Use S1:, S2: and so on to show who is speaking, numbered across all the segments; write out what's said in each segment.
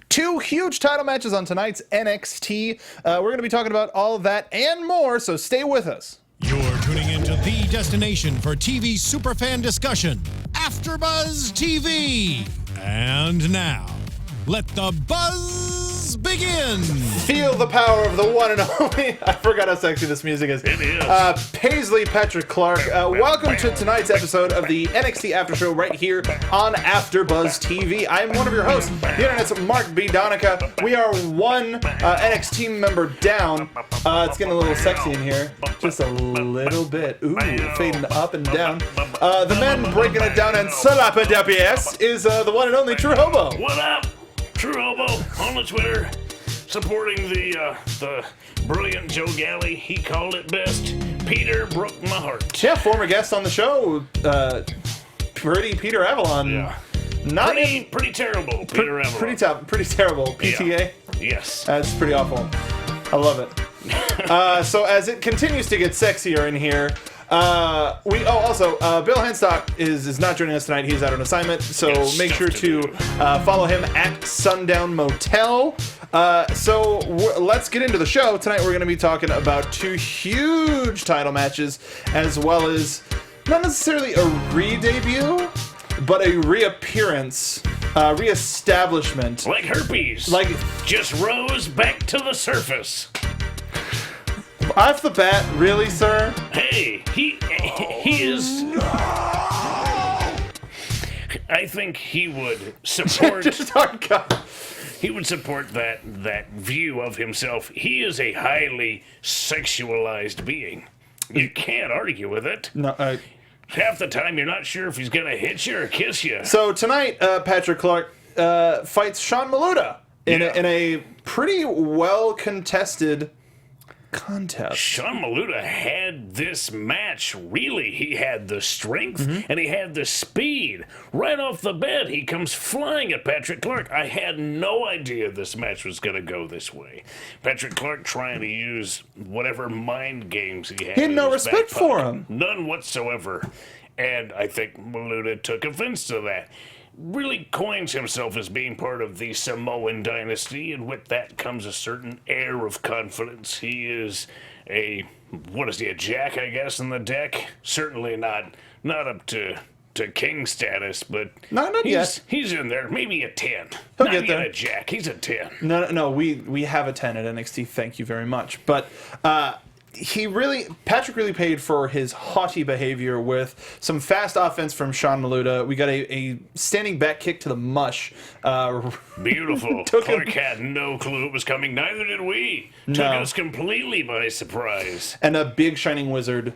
S1: Two huge title matches on tonight's NXT. We're going to be talking about all of that and more, so stay with us.
S2: You're tuning into the destination for TV superfan discussion, AFTERBUZZ TV. And now, let the buzz begin.
S1: Feel the power of the one and only. I forgot how sexy this music is.
S3: It is.
S1: Paisley Patrick Clark. Welcome to tonight's episode of the NXT After Show right here on AFTERBUZZ TV. I'm one of your hosts, the internet's Mark B. Donica. We are one NXT member down. It's getting a little sexy in here. Just a little bit. Ooh, fading up and down. The man breaking it down and slap-a-dap-yes is the one and only True Hobo.
S3: What up? True Hobo on the Twitter, supporting the brilliant Joe Galley. He called it best. Peter broke my heart.
S1: Yeah, former guest on the show, pretty Peter Avalon.
S3: Yeah.
S1: Not
S3: pretty terrible, Peter Avalon.
S1: Pretty terrible. PTA.
S3: Yeah. Yes.
S1: That's pretty awful. I love it. So as it continues to get sexier in here, Bill Henstock is not joining us tonight. He's out on assignment, so make sure to follow him at Sundown Motel. Let's get into the show. Tonight we're going to be talking about two huge title matches, as well as not necessarily a re-debut, but a reappearance, re-establishment.
S3: Like herpes.
S1: Like
S3: just rose back to the surface.
S1: Off the bat, really, sir?
S3: Hey, he is. I think he would support. He would support that view of himself. He is a highly sexualized being. You can't argue with it.
S1: No.
S3: Half the time, you're not sure if he's gonna hit you or kiss you.
S1: So tonight, Patrick Clark fights Sean Maluta in a pretty well contested contest.
S3: Sean Maluta had this match. Really, he had the strength and he had the speed. Right off the bat, he comes flying at Patrick Clark. I had no idea this match was going to go this way. Patrick Clark trying to use whatever mind games he had.
S1: He had no respect for him.
S3: None whatsoever. And I think Maluta took offense to that. Really coins himself as being part of the Samoan dynasty, and with that comes a certain air of confidence. He is a jack, I guess, in the deck? Certainly not up to king status, but
S1: not yet.
S3: He's in there, maybe a 10.
S1: He'll
S3: not
S1: get there.
S3: A jack, he's a 10.
S1: No, we have a 10 at NXT, thank you very much. But Patrick really paid for his haughty behavior with some fast offense from Sean Maluta. We got a standing back kick to the mush.
S3: Beautiful. Clark had no clue it was coming. Neither did we. Took us completely by surprise.
S1: And a big shining wizard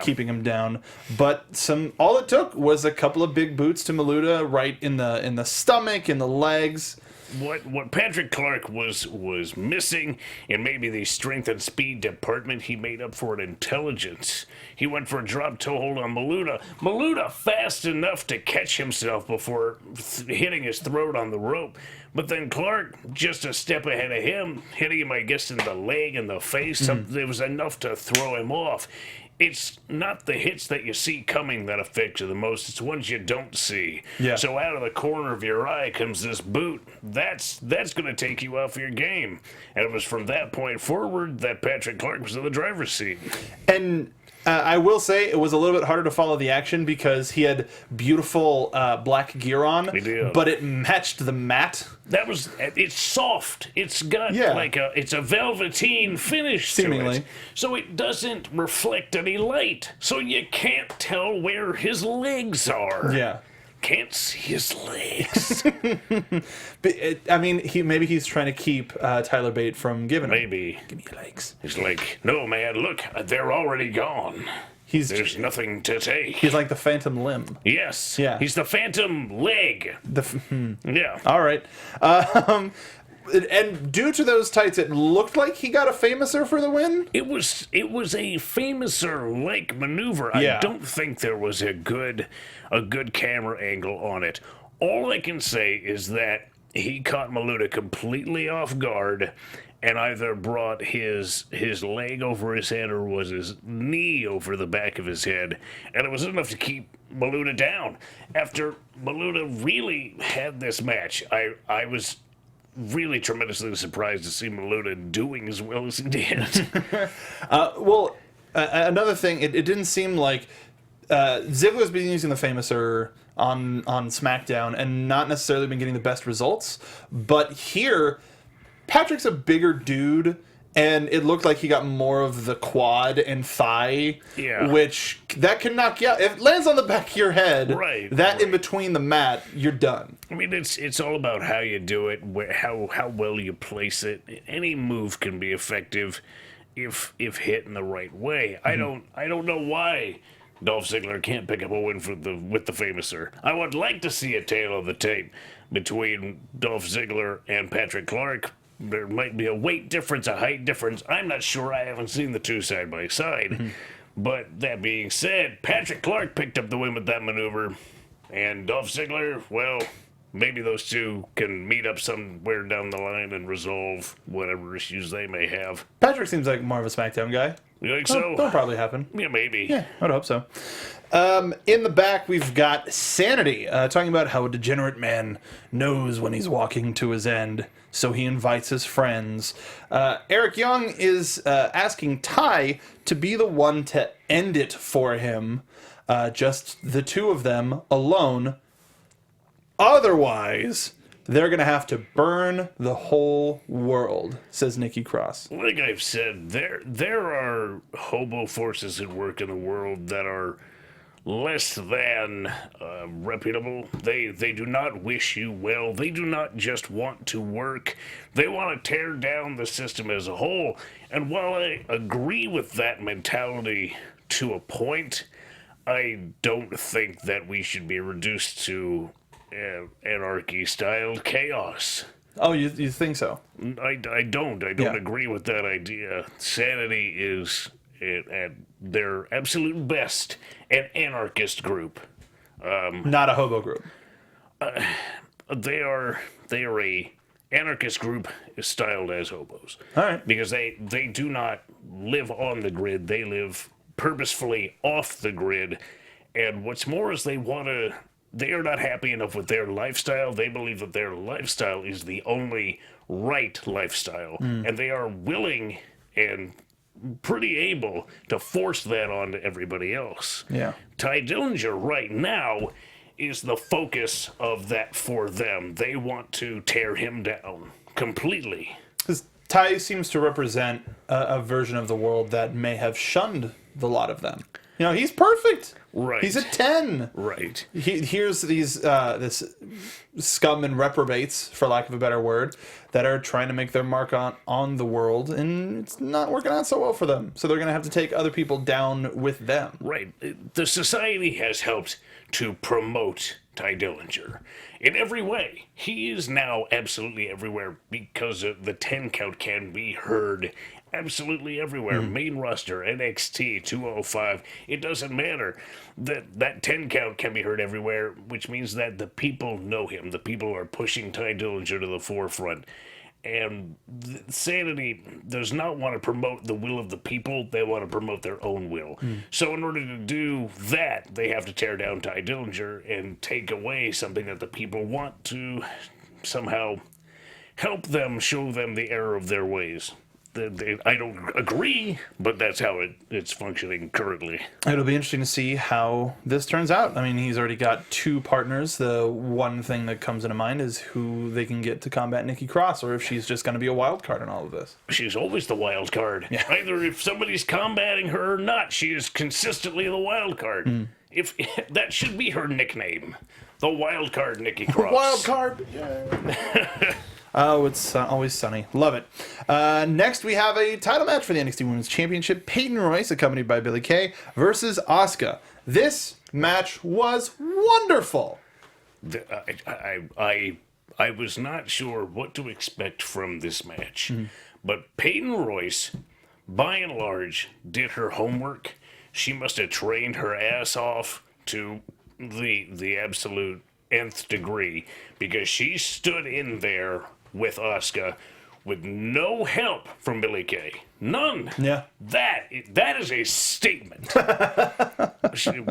S1: keeping him down. But all it took was a couple of big boots to Maluta right in the stomach, in the legs.
S3: What Patrick Clark was missing in maybe the strength and speed department, he made up for it in intelligence. He went for a drop toe hold on Maluta. Maluta fast enough to catch himself before hitting his throat on the rope. But then Clark, just a step ahead of him, hitting him, I guess, in the leg and the face. It was enough to throw him off. It's not the hits that you see coming that affect you the most. It's ones you don't see.
S1: Yeah.
S3: So out of the corner of your eye comes this boot. That's going to take you off your game. And it was from that point forward that Patrick Clark was in the driver's seat.
S1: And I will say it was a little bit harder to follow the action because he had beautiful black gear on, but it matched the mat.
S3: It's soft. It's got it's a velveteen finish
S1: seemingly.
S3: To it. So it doesn't reflect any light. So you can't tell where his legs are.
S1: Yeah.
S3: Can't see his legs.
S1: Maybe he's trying to keep Tyler Bate from giving him.
S3: Maybe.
S1: Give me your legs.
S3: He's like, no, man, look, they're already gone. There's nothing to take.
S1: He's like the phantom limb.
S3: Yes.
S1: Yeah.
S3: He's the phantom leg. Yeah.
S1: All right. And due to those tights, it looked like he got a famouser for the win.
S3: It was a famouser-like maneuver. I don't think there was a good camera angle on it. All I can say is that he caught Maluta completely off guard and either brought his leg over his head or was his knee over the back of his head, and it was enough to keep Maluta down. After Maluta really had this match, I was really tremendously surprised to see Maluta doing as well as he did.
S1: Another thing, it didn't seem like Ziggler's been using the Famouser on SmackDown and not necessarily been getting the best results. But here, Patrick's a bigger dude, and it looked like he got more of the quad and thigh, which that can knock you out. If it lands on the back of your head, in between the mat, you're done.
S3: I mean, it's all about how you do it, how well you place it. Any move can be effective if hit in the right way.
S1: Mm-hmm.
S3: I don't know why Dolph Ziggler can't pick up a win with the Famouser. I would like to see a tail of the tape between Dolph Ziggler and Patrick Clark. There might be a weight difference, a height difference. I'm not sure. I haven't seen the two side by side.
S1: Mm-hmm.
S3: But that being said, Patrick Clark picked up the win with that maneuver. And Dolph Ziggler, well, maybe those two can meet up somewhere down the line and resolve whatever issues they may have.
S1: Patrick seems like more of a SmackDown guy.
S3: You think so?
S1: That'll probably happen.
S3: Yeah, maybe.
S1: Yeah, I'd hope so. In the back, we've got Sanity talking about how a degenerate man knows when he's walking to his end, so he invites his friends. Eric Young is asking Ty to be the one to end it for him, just the two of them alone. Otherwise, they're going to have to burn the whole world, says Nikki Cross.
S3: Like I've said, there are hobo forces at work in the world that are less than reputable. They do not wish you well. They do not just want to work. They want to tear down the system as a whole. And while I agree with that mentality to a point, I don't think that we should be reduced to anarchy-styled chaos.
S1: Oh, you think so?
S3: I don't agree with that idea. Sanity is at their absolute best an anarchist group.
S1: Not a hobo group.
S3: They are a anarchist group styled as hobos.
S1: All right.
S3: Because they do not live on the grid. They live purposefully off the grid. And what's more is they are not happy enough with their lifestyle. They believe that their lifestyle is the only right lifestyle. And they are willing and pretty able to force that on to everybody else.
S1: Yeah.
S3: Ty Dillinger right now is the focus of that for them. They want to tear him down completely.
S1: Because Ty seems to represent a version of the world that may have shunned the lot of them. You know, he's perfect.
S3: Right.
S1: He's a 10.
S3: Right.
S1: Here's these this scum and reprobates, for lack of a better word, that are trying to make their mark on the world, and it's not working out so well for them. So they're going to have to take other people down with them.
S3: Right. The society has helped to promote Ty Dillinger in every way. He is now absolutely everywhere because the 10 count can be heard absolutely everywhere. Main roster, NXT, 205. It doesn't matter. That 10 count can be heard everywhere, which means that the people know him. The people are pushing Ty Dillinger to the forefront. And Sanity does not want to promote the will of the people. They want to promote their own will. So in order to do that, they have to tear down Ty Dillinger and take away something that the people want to somehow help them, show them the error of their ways. I don't agree, but that's how it's functioning currently.
S1: It'll be interesting to see how this turns out. I mean, he's already got 2 partners. The one thing that comes into mind is who they can get to combat Nikki Cross, or if she's just going to be a wild card in all of this.
S3: She's always the wild card.
S1: Yeah.
S3: Either if somebody's combating her or not, she is consistently the wild card. If that should be her nickname, the wild card Nikki Cross.
S1: Wild card. Yeah. Oh, it's always sunny. Love it. Next, we have a title match for the NXT Women's Championship. Peyton Royce, accompanied by Billie Kay, versus Asuka. This match was wonderful.
S3: I was not sure what to expect from this match, but Peyton Royce, by and large, did her homework. She must have trained her ass off to the absolute nth degree, because she stood in there with Asuka with no help from Billie Kay. None.
S1: Yeah.
S3: That is a statement.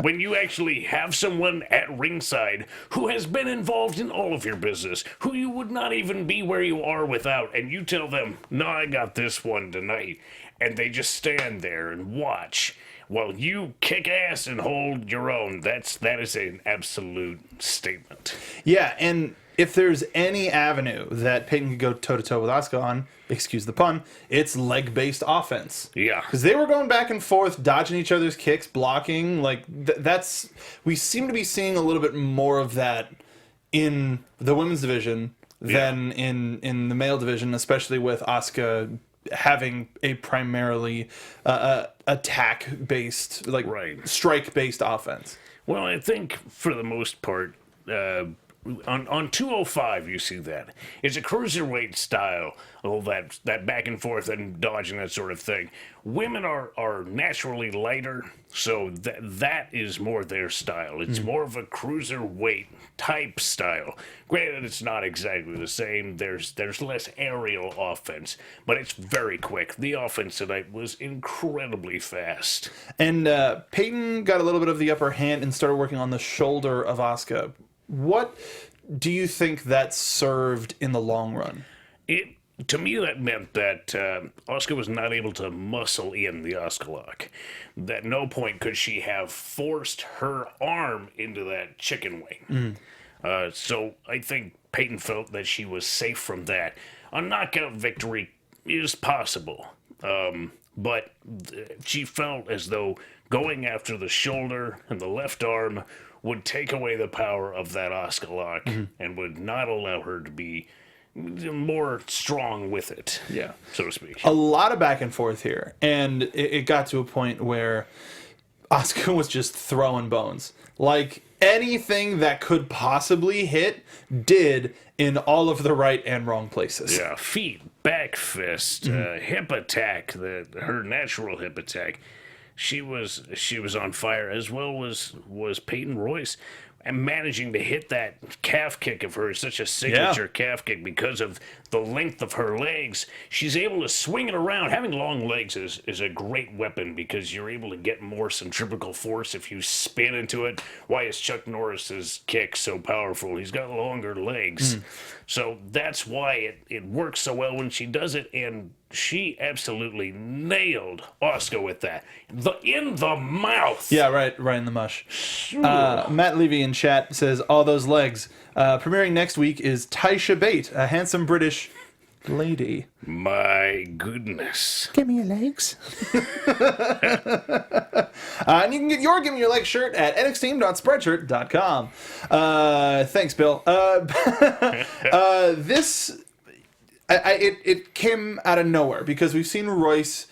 S3: When you actually have someone at ringside who has been involved in all of your business, who you would not even be where you are without, and you tell them, no, I got this one tonight, and they just stand there and watch while you kick ass and hold your own, that is an absolute statement.
S1: Yeah, and if there's any avenue that Peyton could go toe-to-toe with Asuka on, excuse the pun, it's leg-based offense.
S3: Yeah.
S1: Because they were going back and forth, dodging each other's kicks, blocking. Like, that's... We seem to be seeing a little bit more of that in the women's division than in the male division, especially with Asuka having a primarily attack-based, like, strike-based offense.
S3: Well, I think, for the most part... On 205, you see that. It's a cruiserweight style, all that back and forth and dodging, that sort of thing. Women are naturally lighter, so that is more their style. It's more of a cruiserweight type style. Granted, it's not exactly the same. There's less aerial offense, but it's very quick. The offense tonight was incredibly fast. And
S1: Peyton got a little bit of the upper hand and started working on the shoulder of Asuka. What do you think that served in the long run?
S3: To me, that meant that Asuka was not able to muscle in the Asuka lock. At no point could she have forced her arm into that chicken wing. So I think Peyton felt that she was safe from that. A knockout victory is possible, but she felt as though going after the shoulder and the left arm would take away the power of that Asuka lock and would not allow her to be more strong with it, so to speak.
S1: A lot of back and forth here, and it got to a point where Asuka was just throwing bones. Like, anything that could possibly hit did in all of the right and wrong places.
S3: Yeah, feet, back fist, hip attack, her natural hip attack. She was on fire, as well was Peyton Royce, and managing to hit that calf kick of hers, such a signature calf kick because of the length of her legs. She's able to swing it around. Having long legs is a great weapon because you're able to get more centrifugal force if you spin into it. Why is Chuck Norris's kick so powerful? He's got longer legs. So that's why it works so well when she does it, and she absolutely nailed Asuka with that. In the mouth.
S1: Yeah, right in the mush. Matt Levy in chat says, all those legs. Premiering next week is Taisha Bate, a handsome British lady.
S3: My goodness.
S1: Give me your legs. And you can get your Give Me Your Legs shirt at nxteam.spreadshirt.com. Thanks, Bill. It came out of nowhere because we've seen Royce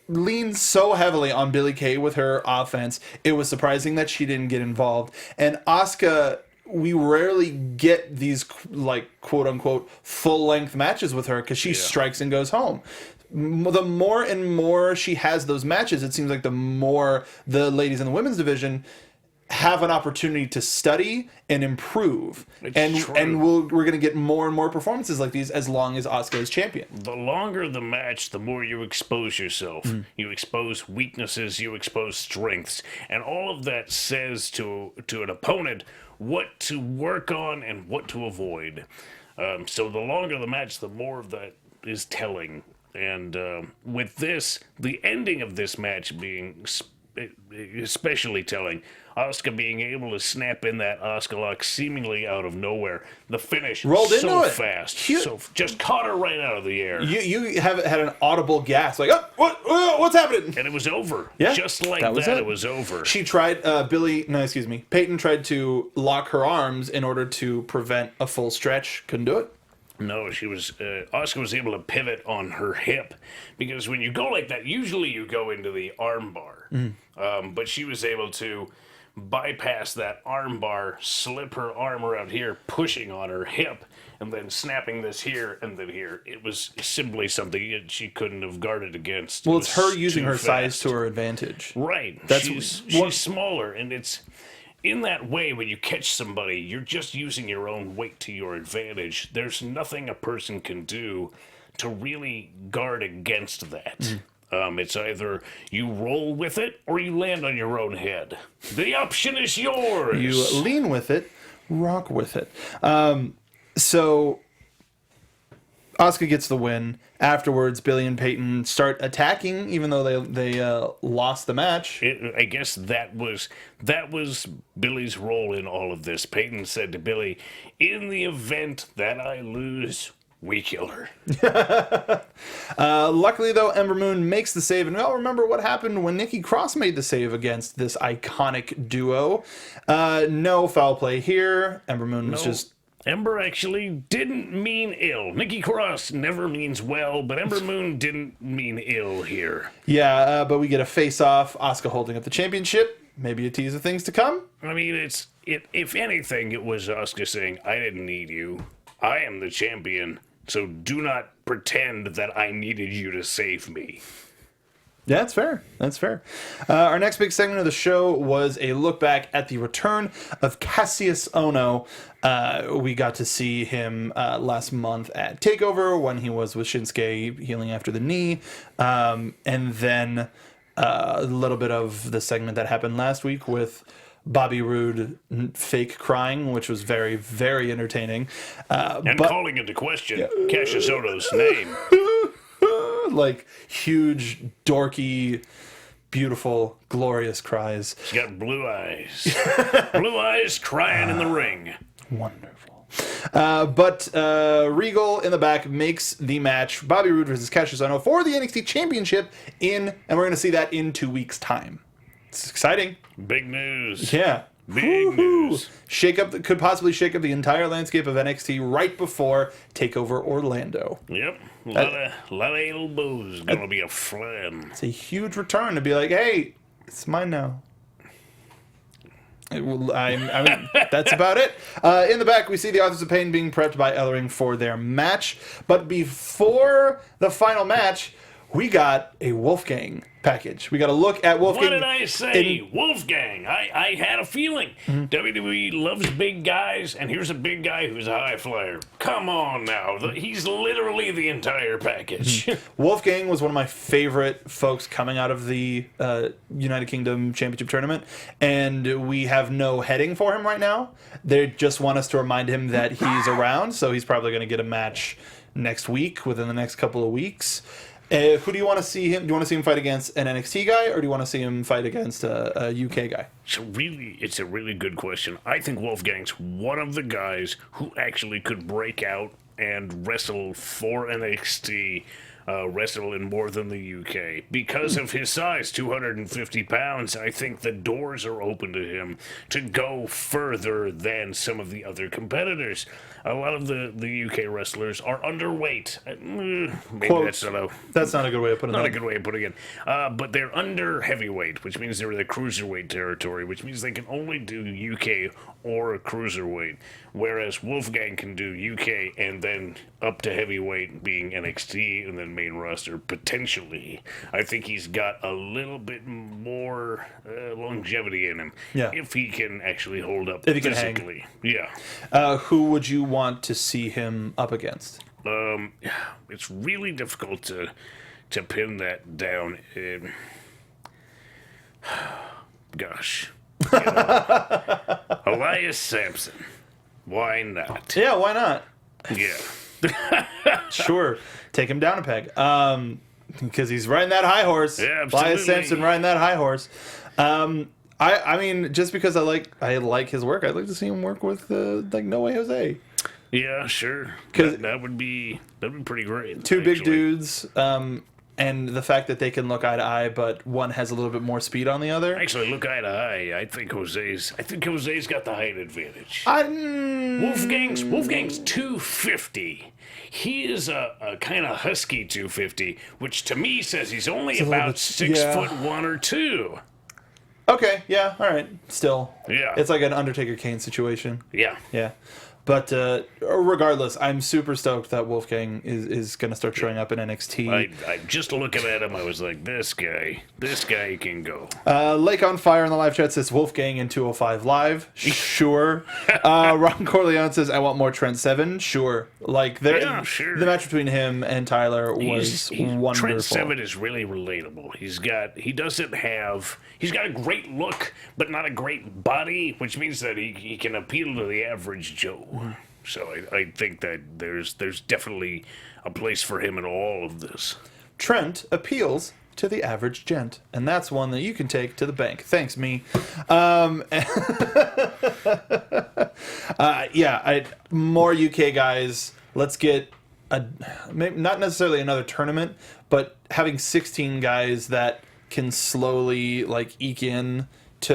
S1: lean so heavily on Billie Kay with her offense. It was surprising that she didn't get involved. And Asuka, we rarely get these, like, quote unquote full length matches with her because she strikes and goes home. The more and more she has those matches, it seems like the more the ladies in the women's division have an opportunity to study and improve. And we're going to get more and more performances like these as long as Asuka is champion.
S3: The longer the match, the more you expose yourself. You expose weaknesses, you expose strengths. And all of that says to an opponent what to work on and what to avoid. So the longer the match, the more of that is telling. And with this, the ending of this match being especially telling, Asuka being able to snap in that Asuka lock seemingly out of nowhere. The finish
S1: rolled
S3: so
S1: into it
S3: fast, so just caught her right out of the air.
S1: You haven't had an audible gasp like, oh, what's happening?
S3: And it was over.
S1: Yeah,
S3: just like that, it was over.
S1: She tried. Peyton tried to lock her arms in order to prevent a full stretch. Couldn't do it.
S3: No, Asuka was able to pivot on her hip, because when you go like that, usually you go into the arm bar. But she was able to bypass that arm bar, slip her arm around here, pushing on her hip, and then snapping this here and then here. It was simply something that she couldn't have guarded against.
S1: Well, it's her using her size to her advantage.
S3: Right. She's smaller, and it's... In that way, when you catch somebody, you're just using your own weight to your advantage. There's nothing a person can do to really guard against that. It's either you roll with it or you land on your own head. The option is yours.
S1: You lean with it, rock with it. So Asuka gets the win. Afterwards, Billy and Peyton start attacking, even though they lost the match.
S3: I guess that was Billy's role in all of this. Peyton said to Billy, "In the event that I lose, we kill her."
S1: Luckily, though, Ember Moon makes the save, and we all remember what happened when Nikki Cross made the save against this iconic duo. No foul play here. Ember Moon was just...
S3: Ember actually didn't mean ill. Nikki Cross never means well, but Ember Moon didn't mean ill here.
S1: Yeah, but we get a face-off. Asuka holding up the championship. Maybe a tease of things to come.
S3: I mean, if anything, it was Asuka saying, "I didn't need you. I am the champion, so do not pretend that I needed you to save me."
S1: Yeah, that's fair. That's fair. Our next big segment of the show was a look back at the return of Cassius Ohno. We got to see him last month at TakeOver when he was with Shinsuke healing after the knee. And then a little bit of the segment that happened last week with Bobby Roode fake crying, which was very, very entertaining.
S3: And calling into question Cassius Ohno's name.
S1: Like huge, dorky, beautiful, glorious cries.
S3: He's got blue eyes. Blue eyes crying in the ring.
S1: Wonderful. But Regal in the back makes the match. Bobby Roode versus Cassius Ohno for the NXT Championship and we're going to see that in 2 weeks' time. It's exciting.
S3: Big news.
S1: Yeah.
S3: Big news.
S1: Could possibly shake up the entire landscape of NXT right before TakeOver Orlando.
S3: Yep. A lot of elbows gonna be a flying.
S1: It's a huge return to be like, hey, it's mine now. I mean, that's about it. In the back, we see the Authors of Pain being prepped by Ellering for their match. But before the final match, we got a Wolfgang package. We got to look at Wolfgang.
S3: What did I say? Wolfgang. I had a feeling. WWE loves big guys, and here's a big guy who's a high flyer. Come on now. He's literally the entire package.
S1: Wolfgang was one of my favorite folks coming out of the United Kingdom Championship Tournament, and we have no heading for him right now. They just want us to remind him that he's around, so he's probably going to get a match next week, within the next couple of weeks. Who do you want to see him? Do you want to see him fight against an NXT guy, or do you want to see him fight against a UK guy?
S3: It's a really good question. I think Wolfgang's one of the guys who actually could break out and wrestle for NXT, wrestle in more than the UK. Because of his size, 250 pounds, I think the doors are open to him to go further than some of the other competitors. A lot of the UK wrestlers are underweight. Maybe
S1: that's not a good way of putting it.
S3: Not a good way of putting it. But they're under heavyweight, which means they're in the cruiserweight territory, which means they can only do UK or a cruiserweight. Whereas Wolfgang can do UK and then up to heavyweight, being NXT and then main roster, potentially. I think he's got a little bit more longevity in him.
S1: Yeah.
S3: If he can actually hold up
S1: if he can
S3: physically.
S1: Hang. Yeah. Who would you want to see him up against?
S3: It's really difficult to pin that down. Gosh. Elias Sampson. Why not?
S1: Yeah, why not?
S3: Yeah.
S1: Sure. Take him down a peg. Because he's riding that high horse.
S3: Yeah, absolutely.
S1: Elias Sampson riding that high horse. I mean, just because I like his work, I'd like to see him work with No Way Jose.
S3: Yeah, sure. That would be pretty great.
S1: Two big dudes, and the fact that they can look eye to eye, but one has a little bit more speed on the other.
S3: Actually, look eye to eye. I think Jose's got the height advantage. Wolfgang's 250. He is a kind of husky 250, which to me says he's only about 6'1" or 2".
S1: Okay, yeah, all right. Still,
S3: yeah,
S1: it's like an Undertaker Kane situation.
S3: Yeah.
S1: But regardless, I'm super stoked that Wolfgang is going to start showing up in NXT.
S3: I just looking at him, I was like, this guy can go.
S1: Lake on Fire in the live chat says Wolfgang in 205 Live. Sure. Ron Corleone says, I want more Trent Seven. Sure. Like,
S3: sure.
S1: The match between him and Tyler was wonderful.
S3: Trent Seven is really relatable. He's got a great look, but not a great body, which means that he can appeal to the average Joe. So I think that there's definitely a place for him in all of this.
S1: Trent appeals to the average gent, and that's one that you can take to the bank. Thanks, me. More UK guys. Let's get not necessarily another tournament, but having 16 guys that can slowly like eke in to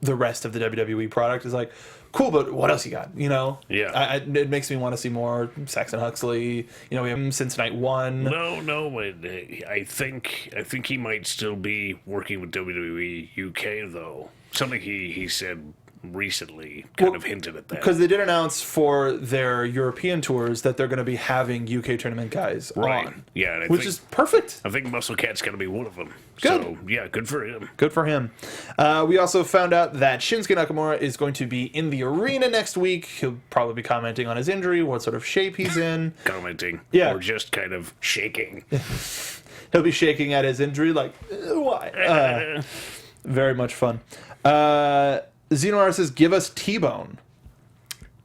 S1: the rest of the WWE product is like cool, but what else you got? You know?
S3: Yeah.
S1: It makes me want to see more Saxon Huxley. You know, we have him since night one.
S3: No. I think he might still be working with WWE UK though. Something he said recently kind of hinted at that.
S1: Because they did announce for their European tours that they're going to be having UK tournament guys on.
S3: Yeah.
S1: Which is perfect.
S3: I think Muscle Cat's going to be one of them.
S1: Good.
S3: So, yeah, good for him.
S1: Good for him. We also found out that Shinsuke Nakamura is going to be in the arena next week. He'll probably be commenting on his injury, what sort of shape he's in.
S3: Commenting.
S1: Yeah.
S3: Or just kind of shaking.
S1: He'll be shaking at his injury like, why? Very much fun. Xenoar says, give us T-Bone.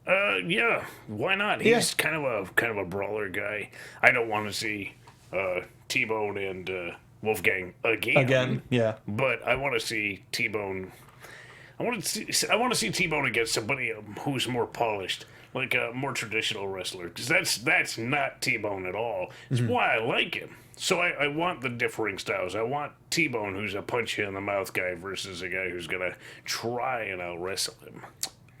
S3: Yeah, why not? He's kind of a brawler guy. I don't want to see T-Bone and Wolfgang again.
S1: Yeah.
S3: But I want to see T-Bone. I want to see T-Bone against somebody who's more polished, like a more traditional wrestler, because that's not T-Bone at all. It's why I like him. So I want the differing styles. I want T-Bone, who's a punch you in the mouth guy, versus a guy who's gonna try and out wrestle him.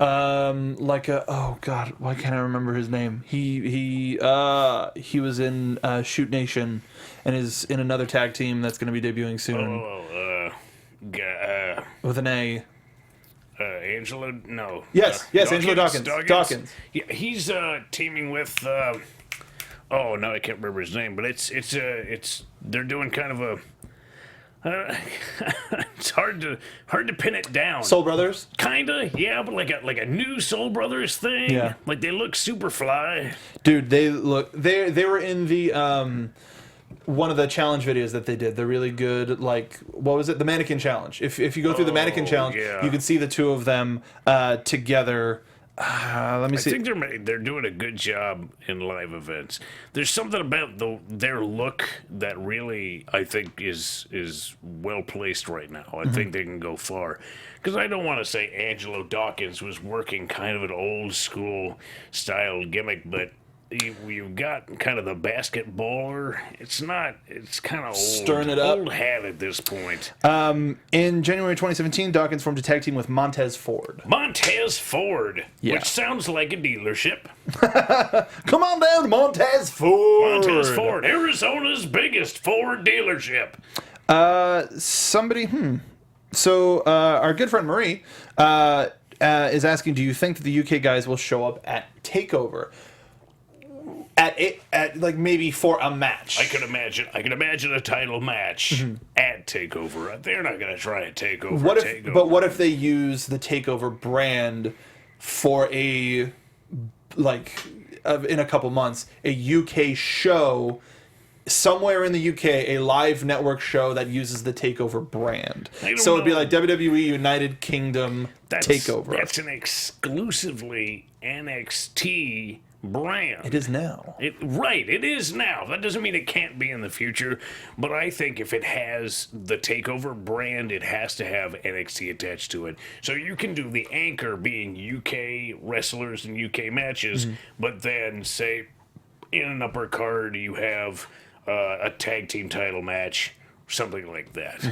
S1: Oh god, why can't I remember his name? He was in Shoot Nation and is in another tag team that's going to be debuting soon. With an A.
S3: Angelo? No.
S1: Yes, Angelo Dawkins.
S3: Yeah, he's teaming with. Oh no, I can't remember his name, but it's they're doing kind of a. It's hard to pin it down.
S1: Soul Brothers?
S3: Kinda, yeah, but like a new Soul Brothers thing.
S1: Yeah.
S3: Like they look super fly.
S1: Dude, they were in the one of the challenge videos that they did. They're really good. Like, what was it? The Mannequin Challenge. If you go through the Mannequin Challenge, you can see the two of them together. Let me see.
S3: I think they're doing a good job in live events. There's something about their look that really I think is well placed right now. I think they can go far. Because I don't want to say Angelo Dawkins was working kind of an old school style gimmick, but you've got kind of the basketballer. It's kind of old.
S1: Stirring it up.
S3: Old hat at this point.
S1: In January 2017, Dawkins formed a tag team with Montez Ford.
S3: Montez Ford,
S1: Yeah.
S3: which sounds like a dealership.
S1: Come on down to Montez Ford.
S3: Montez Ford, Arizona's biggest Ford dealership.
S1: So our good friend Marie is asking, do you think that the UK guys will show up at TakeOver? At like maybe for a match.
S3: I could imagine a title match at TakeOver. They're not going to try a TakeOver.
S1: But what if they use the TakeOver brand for in a couple months, a UK show somewhere in the UK, a live network show that uses the TakeOver brand. So it'd be like WWE United Kingdom TakeOver.
S3: That's an exclusively NXT brand.
S1: It is now.
S3: It is now. That doesn't mean it can't be in the future, but I think if it has the TakeOver brand, it has to have NXT attached to it. So you can do the anchor being UK wrestlers and UK matches, but then say in an upper card you have a tag team title match, something like that.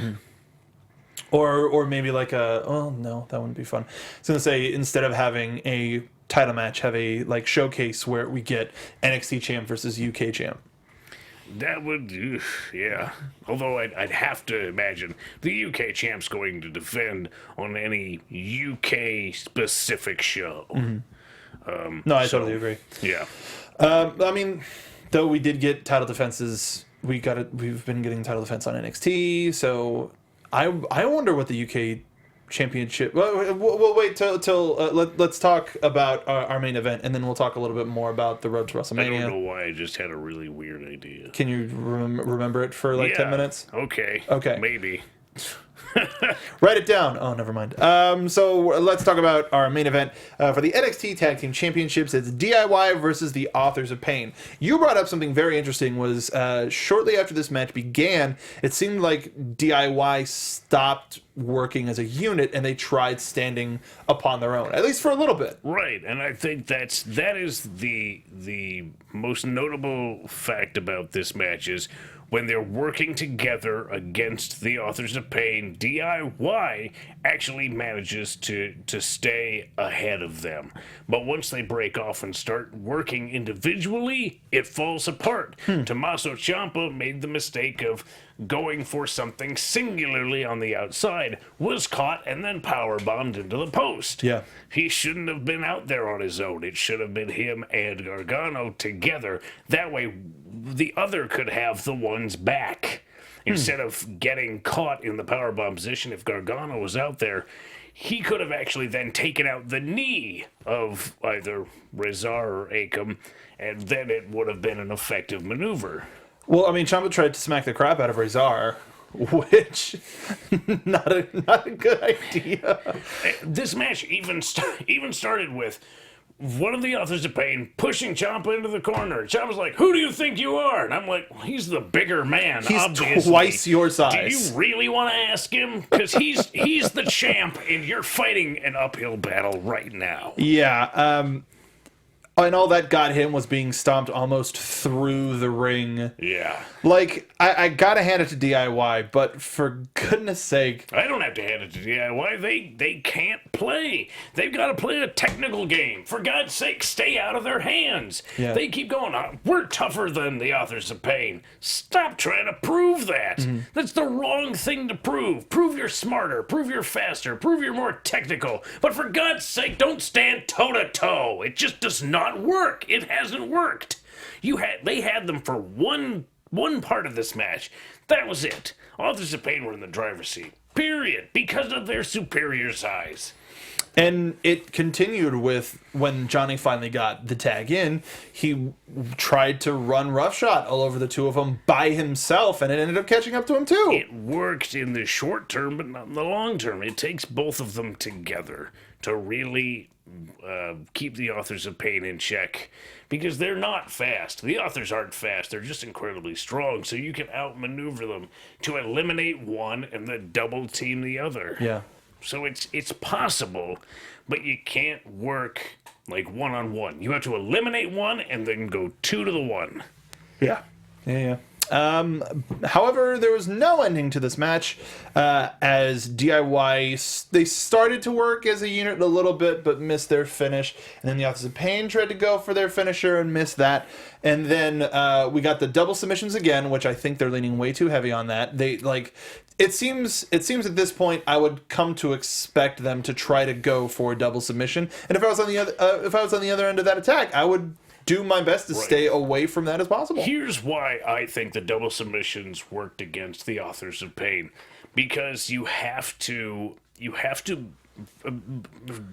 S1: Or maybe like no, that wouldn't be fun. I was gonna say, instead of having a title match, have a like showcase where we get NXT champ versus UK champ.
S3: That would, yeah. Although I'd have to imagine the UK champ's going to defend on any UK specific show.
S1: No, I totally agree.
S3: Yeah.
S1: I mean, though we did get title defenses, we've been getting title defense on NXT, so I wonder what the UK championship. We'll wait till let's talk about our main event, and then we'll talk a little bit more about the road to WrestleMania.
S3: I don't know why I just had a really weird idea.
S1: Can you remember it for like 10 minutes?
S3: Okay. Maybe.
S1: Write it down. Oh, never mind. So let's talk about our main event for the NXT Tag Team Championships. It's DIY versus the Authors of Pain. You brought up something very interesting. Was shortly after this match began, it seemed like DIY stopped working as a unit and they tried standing upon their own, at least for a little bit.
S3: Right, and I think that is the most notable fact about this match is when they're working together against the Authors of Pain, DIY actually manages to stay ahead of them. But once they break off and start working individually, it falls apart. Tommaso Ciampa made the mistake of going for something singularly on the outside, was caught, and then powerbombed into the post.
S1: Yeah.
S3: He shouldn't have been out there on his own. It should have been him and Gargano together. That way, the other could have the one's back. Instead of getting caught in the powerbomb position, if Gargano was out there, he could have actually then taken out the knee of either Rezar or Akam, and then it would have been an effective maneuver.
S1: Well, I mean, Ciampa tried to smack the crap out of Rezar, which not a good idea.
S3: This match even started with one of the Authors of Pain pushing Ciampa into the corner. Ciampa's like, "Who do you think you are?" And I'm like, well, "He's the bigger man.
S1: He's
S3: obviously.
S1: twice your size.
S3: Do you really want to ask him? Because he's the champ, and you're fighting an uphill battle right now."
S1: Yeah. And all that got him was being stomped almost through the ring.
S3: Yeah.
S1: Like, I gotta hand it to DIY, but for goodness sake.
S3: I don't have to hand it to DIY. They can't play. They've got to play a technical game. For God's sake, stay out of their hands.
S1: Yeah.
S3: They keep going, we're tougher than the Authors of Pain. Stop trying to prove that. That's the wrong thing to prove. Prove you're smarter. Prove you're faster. Prove you're more technical. But for God's sake, don't stand toe-to-toe. It just does not work. It hasn't worked. They had them for one part of this match. That was it. Authors of Pain were in the driver's seat. Period. Because of their superior size.
S1: And it continued with when Johnny finally got the tag in, he tried to run roughshod all over the two of them by himself, and it ended up catching up to him too.
S3: It worked in the short term, but not in the long term. It takes both of them together to really keep the Authors of Pain in check, because they're not fast. The Authors aren't fast. They're just incredibly strong, so you can outmaneuver them to eliminate one and then double team the other.
S1: Yeah.
S3: So it's possible, but you can't work like one-on-one. You have to eliminate one and then go 2 to the 1.
S1: Yeah. However, there was no ending to this match, as DIY, they started to work as a unit a little bit, but missed their finish. And then the Authors of Pain tried to go for their finisher and missed that. And then we got the double submissions again, which I think they're leaning way too heavy on that. It seems at this point I would come to expect them to try to go for a double submission. And if I was on the other end of that attack, I would do my best to stay away from that as possible.
S3: Here's why I think the double submissions worked against the Authors of Pain, because you have to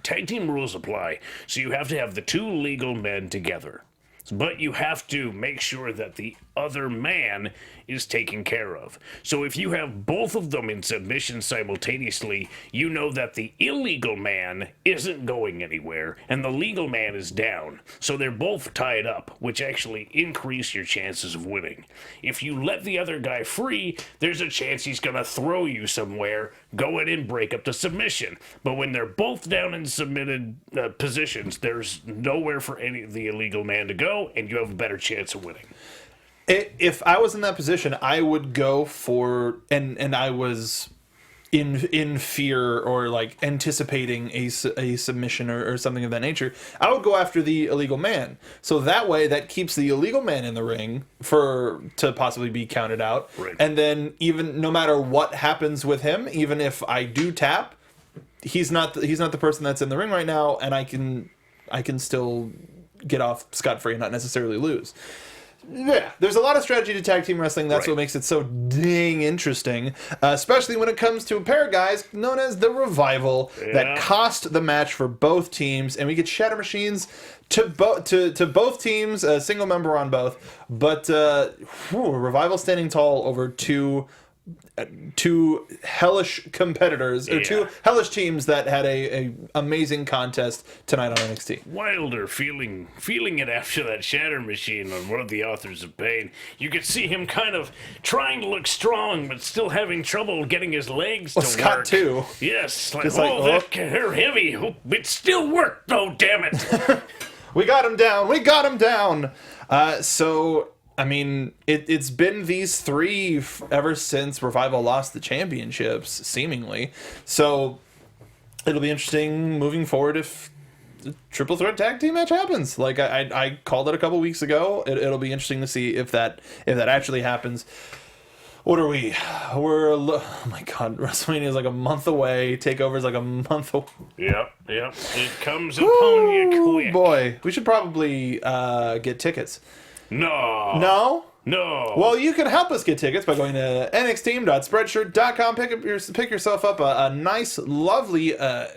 S3: tag team rules apply, so you have to have the two legal men together, but you have to make sure that the other man is taken care of. So if you have both of them in submission simultaneously, you know that the illegal man isn't going anywhere and the legal man is down. So they're both tied up, which actually increase your chances of winning. If you let the other guy free, there's a chance he's going to throw you somewhere, go in and break up the submission. But when they're both down in submitted positions, there's nowhere for any of the illegal man to go, and you have a better chance of winning.
S1: If I was in that position, I would go for, and I was in fear or like anticipating a submission or something of that nature, I would go after the illegal man. So that way, that keeps the illegal man in the ring to possibly be counted out.
S3: Right.
S1: And then even no matter what happens with him, even if I do tap, he's not the person that's in the ring right now, and I can I can still get off scot-free and not necessarily lose. Yeah, there's a lot of strategy to tag team wrestling. That's what makes it so dang interesting, especially when it comes to a pair of guys known as the Revival that cost the match for both teams, and we get Shatter Machines to both teams, a single member on both, but Revival standing tall over two hellish competitors, or two hellish teams that had a amazing contest tonight on NXT.
S3: Wilder feeling it after that Shatter Machine on one of the Authors of Pain. You could see him kind of trying to look strong, but still having trouble getting his legs to work.
S1: Scott too.
S3: Yes, they're heavy. Oh, it still worked though. Damn it!
S1: We got him down. We got him down. So. I mean, it's been these three ever since Revival lost the championships, seemingly. So it'll be interesting moving forward if the triple threat tag team match happens. Like I called it a couple weeks ago. It'll be interesting to see if that actually happens. What are we? Oh my God, WrestleMania is like a month away. Takeover is like a month away.
S3: Yep. It comes upon you quick.
S1: Boy, we should probably get tickets.
S3: No.
S1: Well, you can help us get tickets by going to nxteam.spreadshirt.com. Pick yourself up a nice, lovely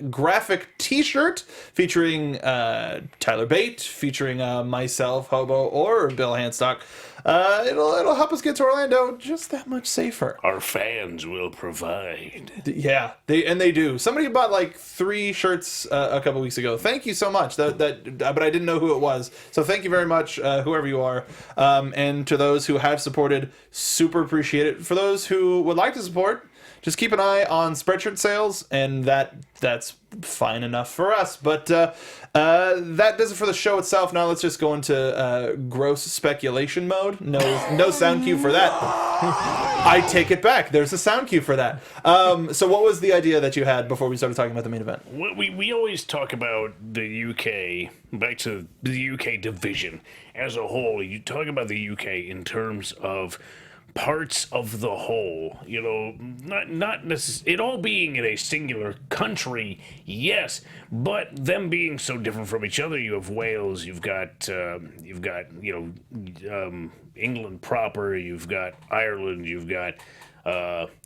S1: graphic T-shirt featuring Tyler Bate, featuring myself, Hobo, or Bill Handstock. It'll help us get to Orlando just that much safer.
S3: Our fans will provide.
S1: Yeah, they do. Somebody bought like 3 shirts a couple weeks ago. Thank you so much. But I didn't know who it was. So thank you very much, whoever you are. And to those who have supported, super appreciate it. For those who would like to support, just keep an eye on Spreadshirt sales, and that's fine enough for us. But that does it for the show itself. Now let's just go into gross speculation mode. No sound cue for that. I take it back. There's a sound cue for that. So what was the idea that you had before we started talking about the main event?
S3: We always talk about the UK, back to the UK division as a whole. You talk about the UK in terms of parts of the whole, not necessarily it all being in a singular country, yes, but them being so different from each other. You have Wales, you've got England proper, you've got Ireland, you've got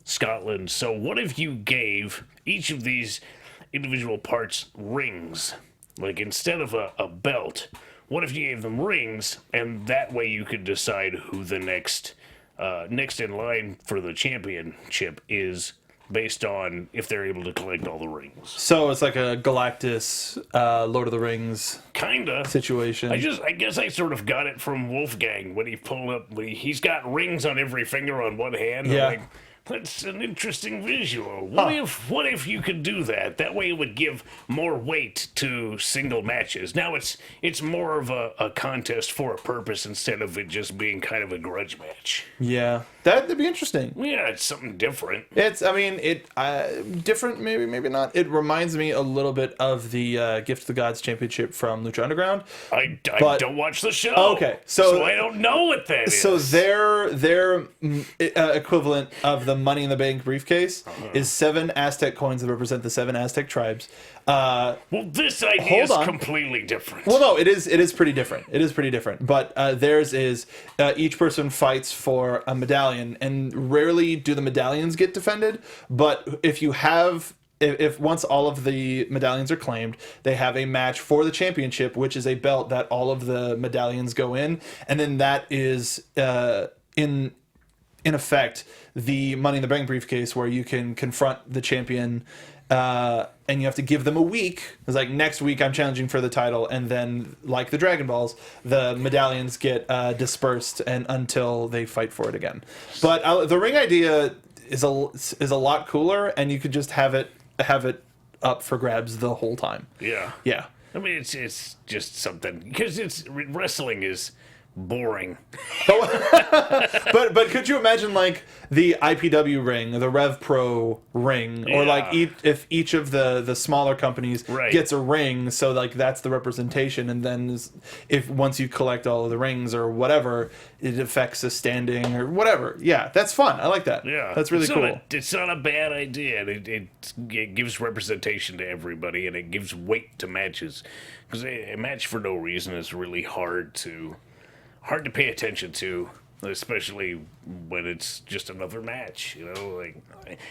S3: Scotland. So what if you gave each of these individual parts rings? Like, instead of a belt, what if you gave them rings, and that way you could decide who the next in line for the championship is, based on if they're able to collect all the rings.
S1: So it's like a Galactus, Lord of the Rings
S3: kinda
S1: situation.
S3: I guess I sort of got it from Wolfgang when he pulled up. He's got rings on every finger on one hand.
S1: Yeah.
S3: I'm like, that's an interesting visual. What if you could do that? That way it would give more weight to single matches. Now it's more of a contest for a purpose instead of it just being kind of a grudge match.
S1: Yeah, that'd be interesting.
S3: Yeah, it's something different.
S1: Different, maybe not. It reminds me a little bit of the Gift of the Gods Championship from Lucha Underground.
S3: I don't watch the show.
S1: Okay, so
S3: I don't know what that is.
S1: So their equivalent of the Money in the Bank briefcase is 7 Aztec coins that represent the 7 Aztec tribes.
S3: Well, this idea is completely different.
S1: Well, no, it is pretty different. It is pretty different. But theirs is each person fights for a medallion, and rarely do the medallions get defended. But if once all of the medallions are claimed, they have a match for the championship, which is a belt that all of the medallions go in, and then that is in effect the Money in the Bank briefcase, where you can confront the champion, and you have to give them a week. It's like, next week I'm challenging for the title, and then, like the Dragon Balls, the medallions get dispersed and until they fight for it again. But the ring idea is a lot cooler, and you could just have it up for grabs the whole time.
S3: Yeah.
S1: Yeah.
S3: I mean, it's just something, because wrestling is boring.
S1: But could you imagine like the IPW ring, the Rev Pro ring, or like if each of the smaller companies gets a ring, so like that's the representation, and then if once you collect all of the rings or whatever, it affects a standing or whatever. Yeah, that's fun. I like that.
S3: Yeah,
S1: that's really cool.
S3: It's not a bad idea. It gives representation to everybody, and it gives weight to matches. Because a match for no reason is really hard to pay attention to, especially when it's just another match. You know, like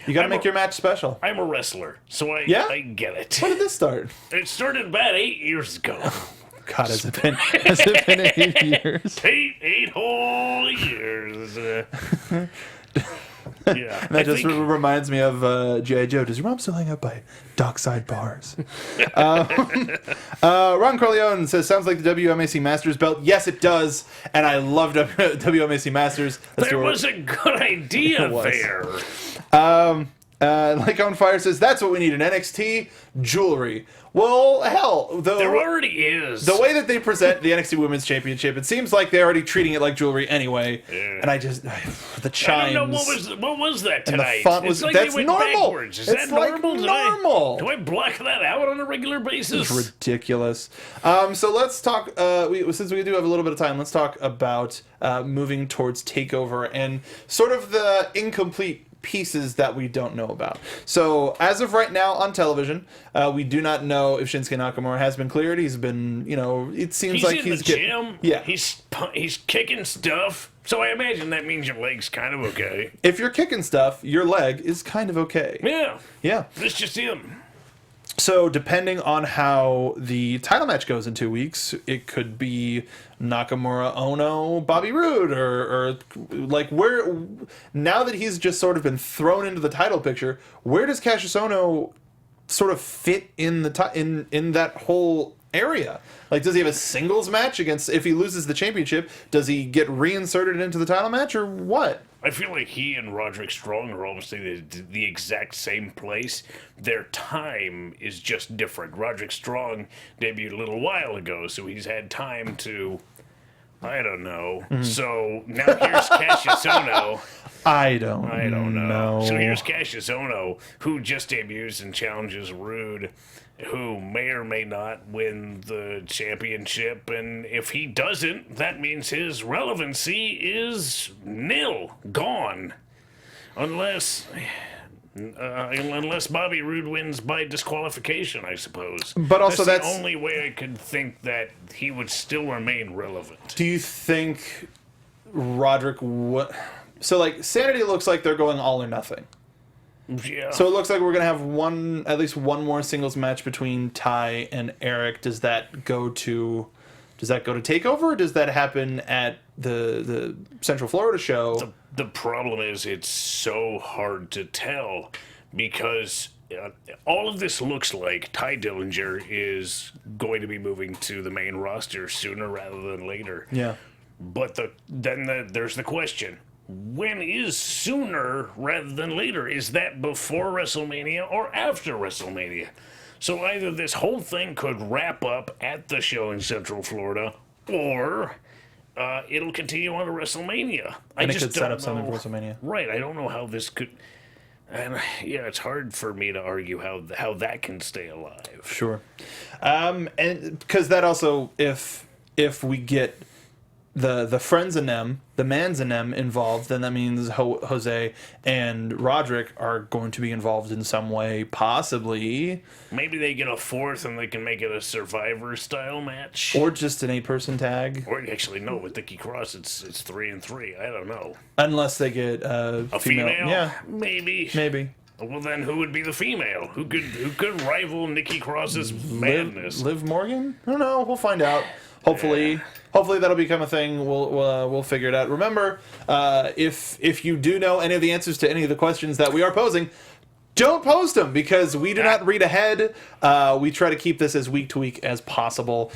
S1: you got to make your match special.
S3: I'm a wrestler, so I get it.
S1: When did this start?
S3: It started about 8 years ago.
S1: God, has it been 8 years?
S3: Eight whole years. Yeah,
S1: that reminds me of G.I. Joe. Does your mom still hang out by Dockside Bars? Ron Corleone says, sounds like the WMAC Masters belt. Yes, it does. And I love WMAC Masters.
S3: That was a good idea there.
S1: Like on Fire says, that's what we need in NXT jewelry. Well, hell,
S3: there already is.
S1: The way that they present the NXT Women's Championship, it seems like they're already treating it like jewelry anyway. Yeah. And the chimes.
S3: I don't know what was that tonight?
S1: And the font was that's normal.
S3: Backwards. Is that normal?
S1: Normal.
S3: Do I block that out on a regular basis?
S1: It's ridiculous. So let's talk. Since we do have a little bit of time, let's talk about moving towards Takeover and sort of the incomplete pieces that we don't know about. So as of right now on television, we do not know if Shinsuke Nakamura has been cleared. He's been, it seems like
S3: he's in the gym. Yeah, he's kicking stuff. So I imagine that means your leg's kind of okay.
S1: If you're kicking stuff, your leg is kind of okay.
S3: Yeah. That's just him.
S1: So depending on how the title match goes in 2 weeks, it could be Nakamura, Ohno, Bobby Roode, or like where. Now that he's just sort of been thrown into the title picture, where does Cassius Ohno sort of fit in the in that whole area? Like, does he have a singles match against? If he loses the championship, does he get reinserted into the title match or what?
S3: I feel like he and Roderick Strong are almost in the exact same place. Their time is just different. Roderick Strong debuted a little while ago, so he's had time to, I don't know. Mm-hmm. So now here's Cassius Ohno.
S1: I don't know.
S3: So here's Cassius Ohno, who just debuts and challenges Roode, who may or may not win the championship, and if he doesn't, that means his relevancy is nil, gone, unless Bobby Roode wins by disqualification, I suppose.
S1: But also
S3: that's the only way I could think that he would still remain relevant.
S1: Do you think Roderick would? So like Sanity looks like they're going all or nothing.
S3: Yeah.
S1: So it looks like we're gonna have at least one more singles match between Ty and Eric. Does that go to Takeover, or does that happen at the Central Florida show?
S3: The problem is it's so hard to tell because all of this looks like Ty Dillinger is going to be moving to the main roster sooner rather than later.
S1: Yeah.
S3: But there's the question. When is sooner rather than later? Is that before WrestleMania or after WrestleMania? So either this whole thing could wrap up at the show in Central Florida, or it'll continue on to WrestleMania.
S1: And it could set up something for WrestleMania.
S3: Right, I don't know how this could... And yeah, it's hard for me to argue how that can stay alive.
S1: Sure. And because that also, if we get the friends in them, the mans in them involved, then that means Jose and Roderick are going to be involved in some way, possibly.
S3: Maybe they get a fourth and they can make it a Survivor-style match.
S1: Or just an 8-person tag.
S3: Or actually, no, with Nikki Cross, it's 3-3. I don't know.
S1: Unless they get a female. Yeah.
S3: Maybe. Well, then who would be the female? Who could rival Nikki Cross's madness?
S1: Liv Morgan? I don't know. We'll find out. Hopefully that'll become a thing. We'll figure it out. Remember, if you do know any of the answers to any of the questions that we are posing, don't post them because we do not read ahead. We try to keep this as week to week as possible.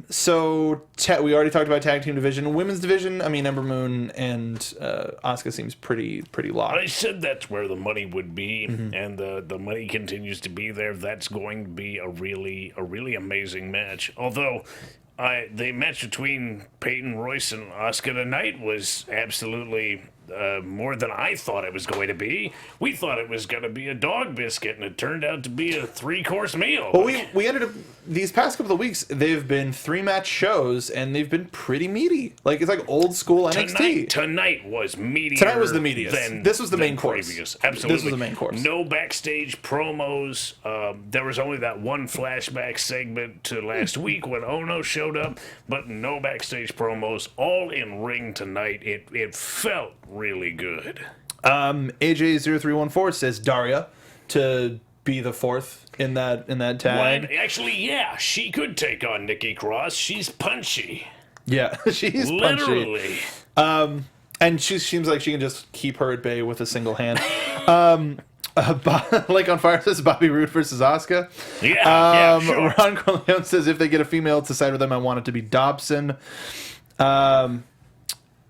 S1: So we already talked about tag team division, women's division. I mean, Ember Moon and Asuka seems pretty locked.
S3: I said that's where the money would be, and the money continues to be there. That's going to be a really amazing match. Although the match between Peyton, Royce, and Asuka tonight was absolutely more than I thought it was going to be. We thought it was going to be a dog biscuit, and it turned out to be a 3-course meal.
S1: Well, we ended up, these past couple of weeks, they've been 3-match shows, and they've been pretty meaty. Like, it's like old school NXT.
S3: Tonight was meatier.
S1: Tonight was the meatiest. This was the main course.
S3: Absolutely.
S1: This was the main course.
S3: No backstage promos. There was only that one flashback segment to last week when Ohno showed up, but no backstage promos. All in ring tonight. It felt really good.
S1: AJ0314 says Daria to be the 4th in that tag.
S3: Well, actually, yeah, she could take on Nikki Cross. She's punchy.
S1: Yeah, she's
S3: literally
S1: punchy. And she seems like she can just keep her at bay with a single hand. Like on Fire says Bobby Roode versus Asuka.
S3: Yeah, sure.
S1: Ron Corleone says if they get a female to side with them, I want it to be Dobson.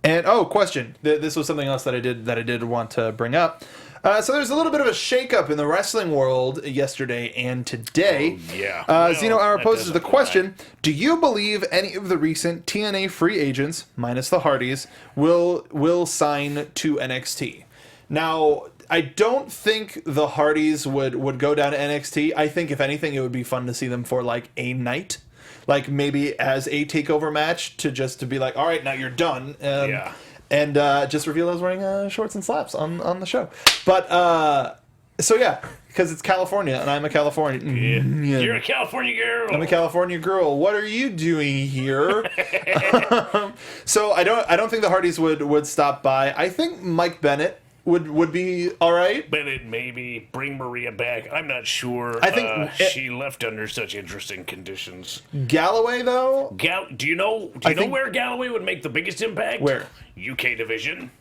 S1: And question. This was something else that I did want to bring up. So there's a little bit of a shakeup in the wrestling world yesterday and today.
S3: Oh, yeah.
S1: Zeno Hour poses the question: do you believe any of the recent TNA free agents, minus the Hardys, will sign to NXT? Now, I don't think the Hardys would go down to NXT. I think if anything, it would be fun to see them for like a night. Like maybe as a takeover match to be like, all right, now you're done.
S3: Yeah.
S1: And just reveal I was wearing shorts and slaps on the show. But, so yeah, because it's California and I'm a Californian.
S3: Yeah. You're a California girl.
S1: I'm a California girl. What are you doing here? So I don't think the Hardys would stop by. I think Mike Bennett would be all right.
S3: Bennett, maybe. Bring Maria back. I'm not sure.
S1: I think
S3: she left under such interesting conditions.
S1: Galloway, though?
S3: Do you know where Galloway would make the biggest impact?
S1: Where?
S3: UK division.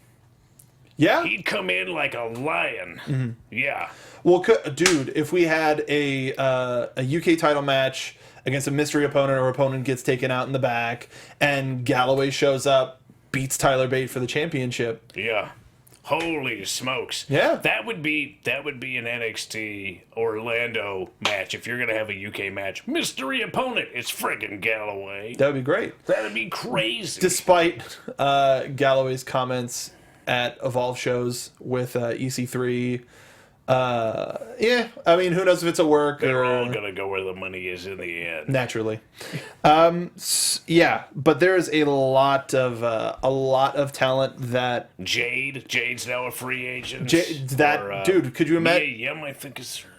S1: Yeah?
S3: He'd come in like a lion.
S1: Mm-hmm.
S3: Yeah.
S1: Well, dude, if we had a UK title match against a mystery opponent or opponent gets taken out in the back and Galloway shows up, beats Tyler Bate for the championship.
S3: Yeah. Holy smokes.
S1: Yeah.
S3: That would be an NXT Orlando match if you're going to have a UK match. Mystery opponent, it's friggin' Galloway.
S1: That would be great.
S3: That'd be crazy.
S1: Despite Galloway's comments at Evolve shows with EC3. Yeah, I mean, who knows if it's a work
S3: They're
S1: or
S3: all going to go where the money is in the end.
S1: naturally. Yeah, but there's a lot of talent that
S3: Jade's now a free agent.
S1: Dude, could you imagine?
S3: Mia Yim, I think is her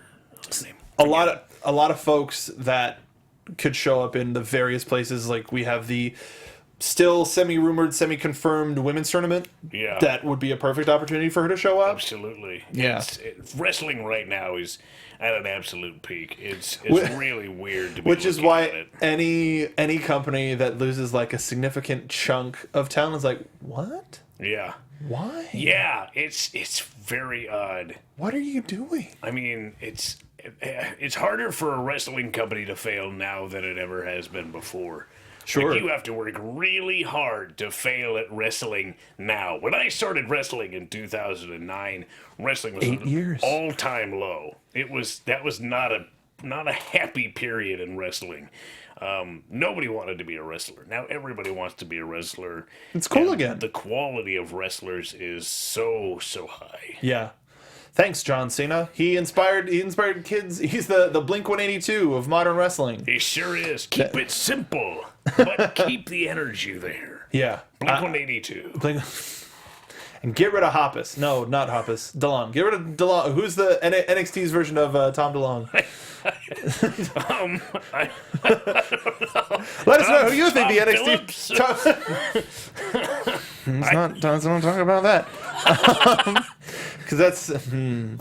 S3: name.
S1: A lot of folks that could show up in the various places. Like we have the still semi-rumored, semi-confirmed women's tournament.
S3: Yeah.
S1: That would be a perfect opportunity for her to show up.
S3: Absolutely.
S1: Yeah.
S3: Wrestling right now is at an absolute peak. It's really weird to be
S1: Which is
S3: looking
S1: why
S3: at it.
S1: any company that loses like a significant chunk of talent is like, what?
S3: Yeah.
S1: Why?
S3: Yeah, it's very odd.
S1: What are you doing?
S3: I mean, it's harder for a wrestling company to fail now than it ever has been before.
S1: Sure.
S3: Like, you have to work really hard to fail at wrestling now. When I started wrestling in 2009, wrestling was
S1: 8 years.
S3: An all-time low. That was not a happy period in wrestling. Nobody wanted to be a wrestler. Now everybody wants to be a wrestler.
S1: It's cool
S3: and
S1: again.
S3: The quality of wrestlers is so high.
S1: Yeah. Thanks, John Cena. He inspired kids. He's the Blink-182 of modern wrestling.
S3: He sure is. Keep it simple, but keep the energy there.
S1: Yeah.
S3: Blink-182.
S1: And get rid of Hoppus. No, not Hoppus. DeLong. Get rid of DeLong. Who's the NXT's version of Tom DeLong?
S3: I don't know.
S1: Let us know who you think the
S3: NXT.
S1: Let's not talk about that. Because that's... You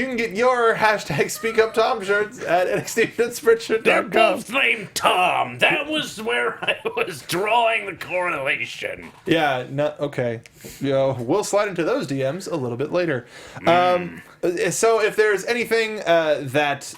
S1: can get your hashtag #SpeakUpTom shirts at
S3: They're
S1: NXT.Spreadshirt.com.
S3: both named Tom. That was where I was drawing the correlation.
S1: Yeah, okay. We'll slide into those DMs a little bit later. So if there's anything that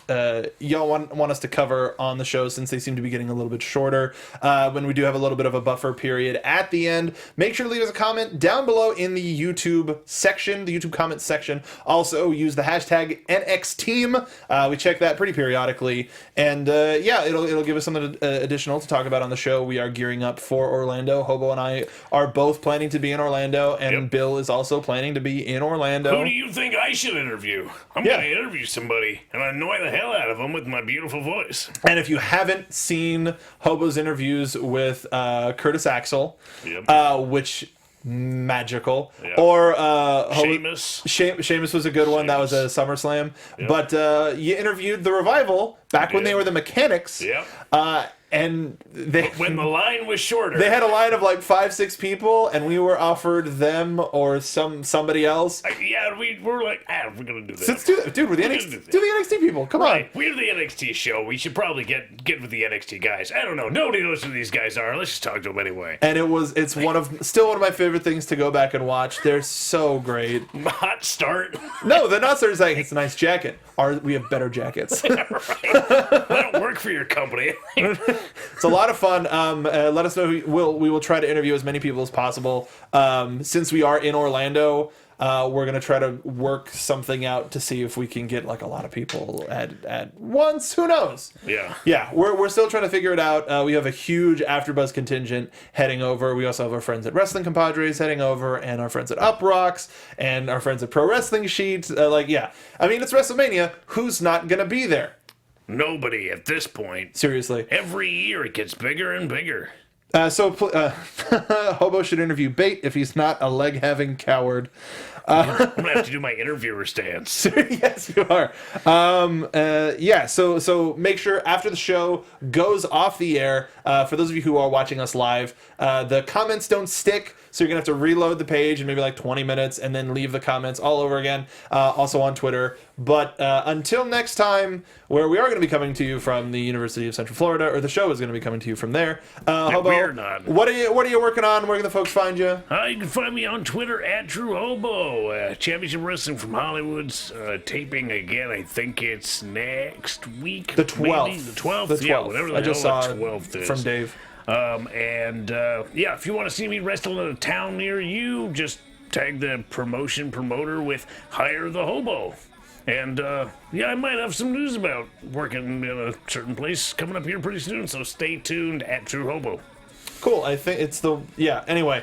S1: y'all want us to cover on the show, since they seem to be getting a little bit shorter, when we do have a little bit of a buffer period at the end, make sure to leave us a comment down below in the YouTube YouTube section, the YouTube comments section. Also use the hashtag NXTeam. We check that pretty periodically, and it'll give us something additional to talk about on the show. We are gearing up for Orlando. Hobo and I are both planning to be in Orlando, and Bill is also planning to be in Orlando.
S3: Who do you think I should interview? I'm going to interview somebody and annoy the hell out of them with my beautiful voice.
S1: And if you haven't seen Hobo's interviews with Curtis Axel, which magical, or Sheamus was a good one. That was a SummerSlam. But you interviewed the Revival back when they were the Mechanics. And
S3: when the line was shorter,
S1: they had a line of like 5-6 people, and we were offered them or somebody else.
S3: We were like, we're gonna do this.
S1: Let's do it, dude. We're the NXT people. Come on,
S3: we're the NXT show. We should probably get with the NXT guys. I don't know. Nobody knows who these guys are. Let's just talk to them anyway.
S1: And it's still one of my favorite things to go back and watch. They're so great.
S3: Hot start.
S1: No, the not starter's like, it's a nice jacket. We have better jackets.
S3: That don't work for your company.
S1: It's a lot of fun. Let us know we will try to interview as many people as possible. Since we are in Orlando, we're gonna try to work something out to see if we can get like a lot of people at once. Who knows? Yeah. We're still trying to figure it out. We have a huge AfterBuzz contingent heading over. We also have our friends at Wrestling Compadres heading over, and our friends at Up Rocks, and our friends at Pro Wrestling Sheet. I mean, it's WrestleMania. Who's not gonna be there?
S3: Nobody at this point.
S1: Seriously.
S3: Every year it gets bigger and bigger.
S1: Hobo should interview Bait if he's not a leg-having coward.
S3: I'm going to have to do my interviewer stance.
S1: Yes, you are. So make sure after the show goes off the air, for those of you who are watching us live, the comments don't stick, so you're going to have to reload the page in maybe like 20 minutes and then leave the comments all over again, also on Twitter. But until next time, where we are going to be coming to you from the University of Central Florida, or the show is going to be coming to you from there. Hobo,
S3: we're not.
S1: What are you working on? Where can the folks find you?
S3: You can find me on Twitter at TrueHobo. Championship Wrestling from Hollywood's taping again. I think it's next week.
S1: The 12th.
S3: Maybe? The 12th.
S1: The 12th.
S3: Yeah, whatever the
S1: I just
S3: hell
S1: saw
S3: the 12th is.
S1: From Dave.
S3: If you want to see me wrestle in a town near you, just tag the promoter with Hire the Hobo. And, I might have some news about working in a certain place coming up here pretty soon, so stay tuned at True Hobo.
S1: Cool. I think it's anyway,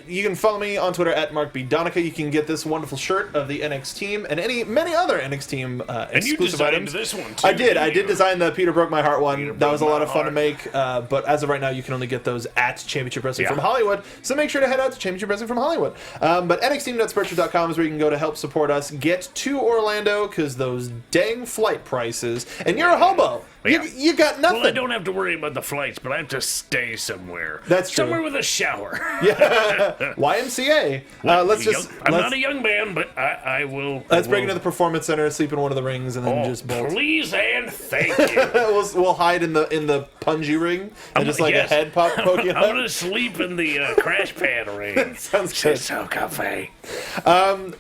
S1: you can follow me on Twitter at MarkBDonica. You can get this wonderful shirt of the NXT team and many other NXT team exclusive items.
S3: This one too.
S1: I did design the Peter Broke My Heart one. That was a lot of fun to make, but as of right now, you can only get those at Championship Wrestling from Hollywood, so make sure to head out to Championship Wrestling from Hollywood. But NXT.Spreadshirt.com is where you can go to help support us get to Orlando, because those dang flight prices, and you're a hobo. You got nothing.
S3: Well, I don't have to worry about the flights, but I have to stay somewhere.
S1: That's true.
S3: Somewhere with a shower.
S1: YMCA.
S3: I'm not a young man, but I will.
S1: Let's break into the Performance Center, sleep in one of the rings, and then just bolt.
S3: Please and thank you.
S1: we'll hide in the punji ring and just like a head pop poking
S3: I'm gonna sleep in the crash pad ring.
S1: Sounds good.
S3: It's so comfy.
S1: Follow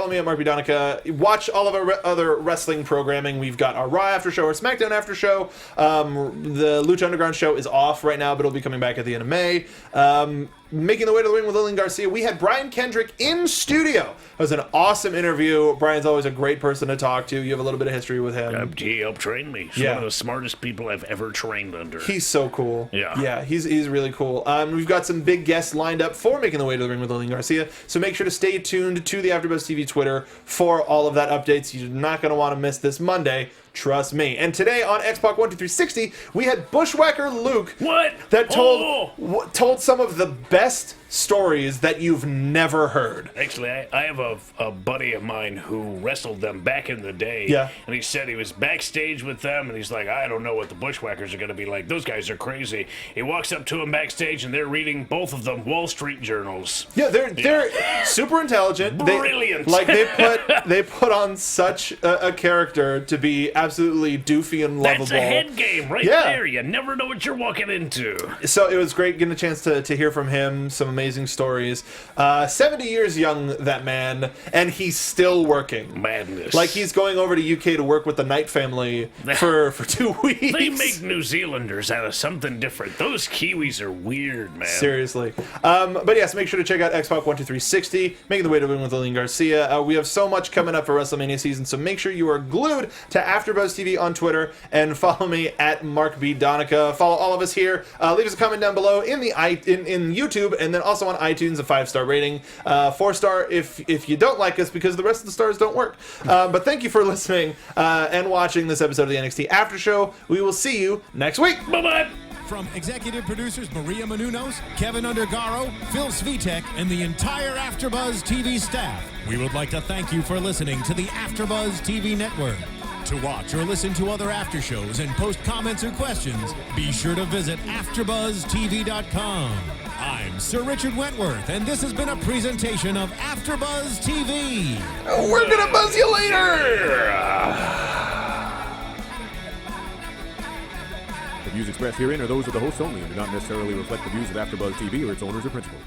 S1: me at Mark B. Donica. Watch all of our other wrestling programming. We've got our Raw after show, our SmackDown after show. The Lucha Underground show is off right now, but it'll be coming back at the end of May. Making the way to the ring with Lillian Garcia, we had Brian Kendrick in studio. It was an awesome interview. Brian's always a great person to talk to. You have a little bit of history with him.
S3: He helped train me. He's one of the smartest people I've ever trained under.
S1: He's so cool.
S3: Yeah,
S1: he's really cool. We've got some big guests lined up for Making the Way to the Ring with Lillian Garcia, so make sure to stay tuned to the AfterBuzz TV Twitter for all of that updates. You're not going to want to miss this Monday. Trust me. And today on Xbox 12360, we had Bushwhacker Luke.
S3: What?
S1: That told some of the best stories that you've never heard.
S3: Actually, I have a buddy of mine who wrestled them back in the day.
S1: Yeah.
S3: And he said he was backstage with them, and he's like, I don't know what the Bushwhackers are going to be like. Those guys are crazy. He walks up to them backstage, and they're reading, both of them, Wall Street journals.
S1: Yeah, they're super intelligent.
S3: Brilliant.
S1: They put on such a character to be absolutely absolutely doofy and lovable.
S3: That's a head game right there. You never know what you're walking into.
S1: So it was great getting a chance to hear from him. Some amazing stories. 70 years young, that man, and he's still working.
S3: Madness.
S1: Like he's going over to UK to work with the Knight family for 2 weeks.
S3: They make New Zealanders out of something different. Those Kiwis are weird, man.
S1: Seriously. But yes, make sure to check out Xbox 12360, making the way to win with Lillian Garcia. We have so much coming up for WrestleMania season, so make sure you are glued to AfterBuzz TV on Twitter and follow me at Mark B. Donica. Follow all of us here. Leave us a comment down below in YouTube, and then also on iTunes, a 5-star rating. 4-star if you don't like us, because the rest of the stars don't work. But thank you for listening and watching this episode of the NXT After Show. We will see you next week.
S3: Bye-bye.
S2: From executive producers Maria Menounos, Kevin Undergaro, Phil Svitek, and the entire AfterBuzz TV staff, we would like to thank you for listening to the AfterBuzz TV network. To watch or listen to other after shows and post comments or questions, be sure to visit AfterBuzzTV.com. I'm Sir Richard Wentworth, and this has been a presentation of AfterBuzz TV.
S1: We're gonna buzz you later!
S4: The views expressed herein are those of the hosts only and do not necessarily reflect the views of AfterBuzz TV or its owners or principals.